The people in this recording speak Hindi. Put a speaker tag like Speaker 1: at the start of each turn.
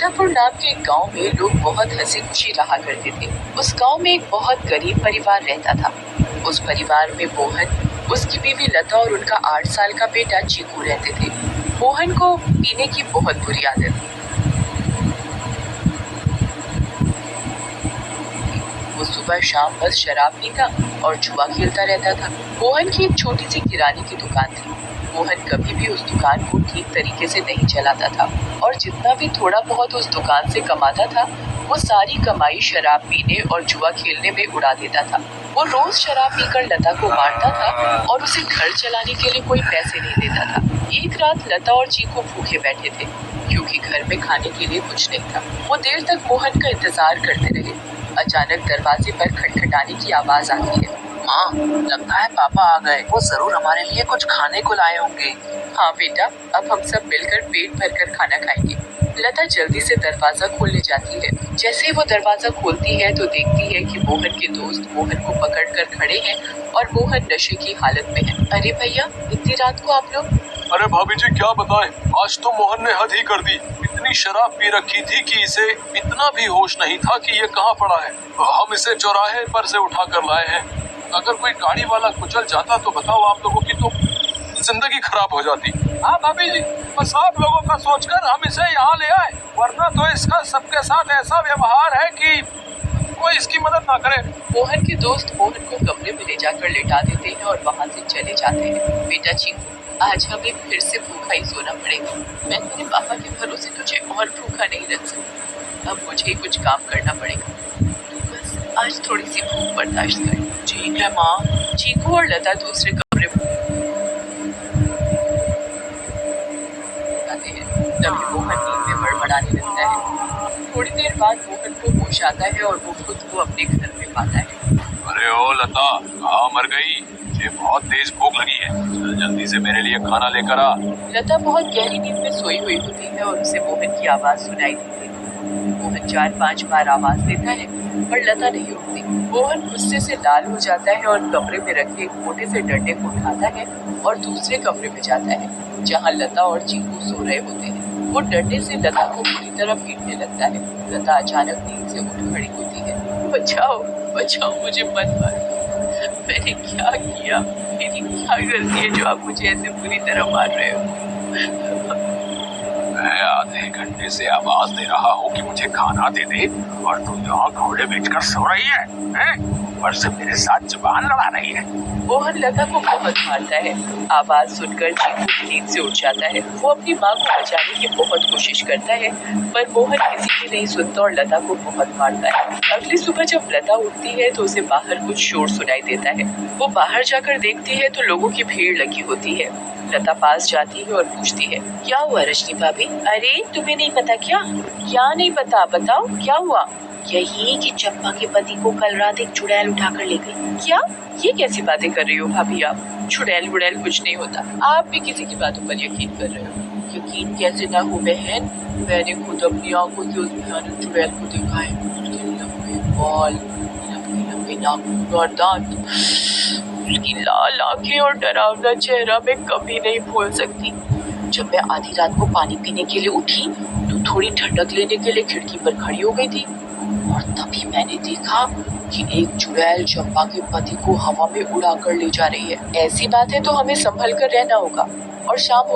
Speaker 1: मिर्जापुर नाम के एक गांव में लोग बहुत हंसी खुशी रहा करते थे। उस गांव में एक बहुत गरीब परिवार रहता था। उस परिवार में मोहन, उसकी बीवी लता और उनका 8 साल का बेटा चीकू रहते थे। मोहन को पीने की बहुत बुरी आदत थी। वो सुबह शाम बस शराब पीता और जुआ खेलता रहता था। मोहन की एक छोटी सी किराने की दुकान थी। मोहन कभी भी उस दुकान को ठीक तरीके से नहीं चलाता था और जितना भी थोड़ा बहुत उस दुकान से कमाता था वो सारी कमाई शराब पीने और जुआ खेलने में उड़ा देता था। वो रोज शराब पीकर लता को मारता था और उसे घर चलाने के लिए कोई पैसे नहीं देता था। एक रात लता और चीकू भूखे बैठे थे क्योंकि घर में खाने के लिए कुछ नहीं था। वो देर तक मोहन का इंतजार करते रहे। अचानक दरवाजे पर खटखटाने की आवाज आती है।
Speaker 2: माँ, लगता है पापा आ गए। वो जरूर हमारे लिए कुछ खाने को लाए होंगे।
Speaker 1: हाँ बेटा, अब हम सब मिलकर पेट भरकर खाना खाएंगे। लता जल्दी से दरवाजा खोलने जाती है। जैसे ही वो दरवाजा खोलती है तो देखती है कि मोहन के दोस्त मोहन को पकड़कर खड़े हैं और मोहन नशे की हालत में है। अरे भैया, इतनी रात को आप लोग?
Speaker 3: अरे भाभी जी, क्या बताएं, आज तो मोहन ने हद ही कर दी। इतनी शराब पी रखी थी कि इसे इतना भी होश नहीं था कि ये कहाँ पड़ा है। हम इसे चौराहे पर से उठा कर लाए हैं। अगर कोई गाड़ी वाला कुचल जाता तो बताओ, आप लोगों की तो जिंदगी खराब हो जाती। हाँ भाभी जी, बस आप लोगों का सोचकर हम इसे यहाँ ले आए, वरना तो इसका सबके साथ ऐसा व्यवहार है कि कोई इसकी मदद ना करे।
Speaker 1: मोहन के दोस्त मोहन को कमरे में ले जाकर लेटा देते हैं और वहाँ से चले जाते हैं। बेटा चीकू, आज हमें फिर से भूखा ही सोना पड़ेगा। मैं तेरे पापा के भरोसे तुझे और भूखा नहीं रख सकती। अब मुझे कुछ काम करना पड़ेगा। तू बस आज थोड़ी सी भूख बर्दाश्त कर।
Speaker 2: ठीक है माँ।
Speaker 1: चीकू और लता दूसरे कमरे में जाते हैं। तभी मोहन नींद में बड़बड़ाने लगता है। थोड़ी देर बाद मोहन को होश आता है और वो खुद को अपने घर में पाता है।
Speaker 3: अरे ओ लता, कहाँ मर गई? मुझे बहुत तेज भूख लगी है, चल जल्दी से मेरे लिए खाना लेकर आ।
Speaker 1: लता बहुत गहरी नींद में सोई हुई होती है और उसे मोहन की आवाज सुनाई देती है। मोहन 4-5 बार आवाज देता है पर लता नहीं उठती। मोहन गुस्से से लाल हो जाता है और कमरे में रखे एक मोटे से डंडे को उठाता है और दूसरे कमरे में जाता है जहाँ लता और चीकू सो रहे होते हैं। वो डंडे से लता को पूरी तरह पीटने लगता है। लता अचानक नींद से उठ खड़ी होती है। बचाओ बचाओ, मुझे मत मारो। मैंने क्या किया? मेरी क्या गलती है जो आप मुझे ऐसे बुरी तरह मार रहे हो?
Speaker 3: मैं आधे घंटे से आवाज दे रहा हूँ कि मुझे खाना दे दे और तू यहाँ घोड़े बेचकर सो रही है, हैं? ऊपर से मेरे साथ जुबान लड़ा रही है।
Speaker 1: मोहन लता को बहुत मारता है। आवाज सुनकर चीकू नींद से उठ जाता है। वो अपनी माँ को बचाने की बहुत कोशिश करता है पर मोहन किसी की नहीं सुनता और लता को बहुत मारता है। अगली सुबह जब लता उठती है तो उसे बाहर कुछ शोर सुनाई देता है। वो बाहर जाकर देखती है तो लोगों की भीड़ लगी होती है। लता पास जाती है और पूछती है, क्या हुआ रजनी भाभी? अरे तुम्हें नहीं पता क्या? क्या नहीं पता, बताओ क्या हुआ? यही कि चंपा के पति को कल रात एक चुड़ैल उठाकर ले गई। क्या? ये कैसी बातें कर रही हो भाभी आप? चुड़ैल वुड़ैल कुछ नहीं होता। आप भी किसी की बातों पर यकीन कर रहे हो। यकीन कैसे ना हो बहन, मैंने खुद अपनी आंखों से उस भयानक चुड़ैल को देखा है। उसके लंबे बाल, लंबे नाक और दांत, उसकी लाल आंखें और डरावना चेहरा मैं कभी नहीं भूल सकती। जब मैं आधी रात को पानी पीने के लिए उठी तो थोड़ी ठंडक लेने के लिए खिड़की पर खड़ी हो गई थी और तभी मैंने देखा कि एक चुड़ैल चंपा के पति को हवा में उड़ाकर ले जा रही है। ऐसी बात है तो हमें संभल कर रहना होगा और शाम